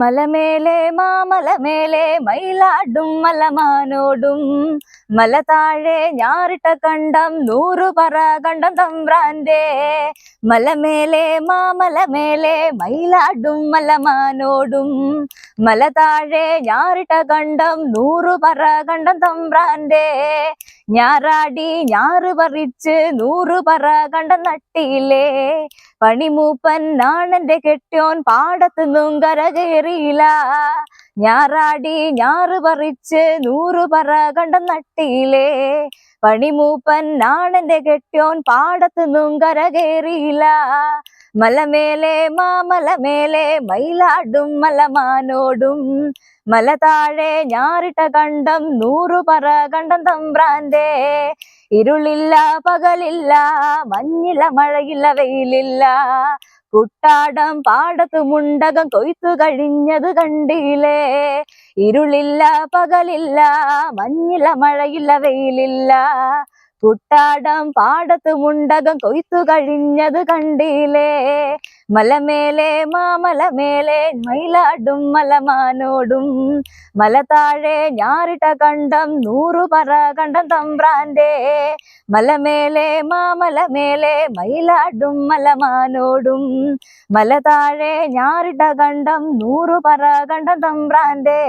മലമേലെ മാമലമേലെ മയിലാടും മലമാനോടും മല താഴെ ഞാറിട്ട കണ്ടം 100 പറ കണ്ടം തമ്പ്രാന്റെ. മലമേലെ മാമലമേലെ മയിലാടും മലമാനോടും മല താഴെ ഞാറിട്ട കണ്ടം 100 പറ കണ്ടം തമ്പ്രാന്റെ. ഞാറാടി ഞാറ് പറിച്ച് 100 പറ കണ്ടം നട്ടിയില്ലേ. പണിമൂപ്പൻ നാണന്റെ കെട്ടിയോൻ പാടത്തുനിന്നും കരകയറിയില്ല. ഞാറാടി ഞാറ് പറിച്ച് 100 പറ കണ്ടം നട്ടിയില്ലേ. പണിമൂപ്പൻ നാണന്റെ കെട്ടിയോൻ പാടത്തുനിന്നും കരകയറിയില്ല. മലമേലെ മാമലമേലെ മയിലാടും മലമാനോടും മല താഴെ ഞാറിട്ട കണ്ടം 100 പറ കണ്ടം തമ്പ്രാന്റെ. ഇരുളില്ല പകലില്ല മഞ്ഞില്ല മഴയില്ല വെയിലില്ല. കുട്ടാടം പാടത്ത് മുണ്ടകം കൊയ്ത്തു കഴിഞ്ഞത് കണ്ടില്ലേ. ഇരുളില്ല പകലില്ല മഞ്ഞില്ല മഴയില്ല വെയിലില്ല. കുട്ടാടം പാടത്ത് മുണ്ടകം കൊയ്ത്തു കഴിഞ്ഞത് കണ്ടില്ലേ. മലമേലെ മാമലമേലെ മയിലാടും മലമാനോടും മല താഴെ ഞാറിട്ട കണ്ടം 100 പറ കണ്ടം തമ്പ്രാന്റെ. മലമേലെ മാമലമേലെ മയിലാടും മലമാനോടും മല താഴെ ഞാറിട്ട കണ്ടം 100 പറ കണ്ടം തമ്പ്രാന്റെ.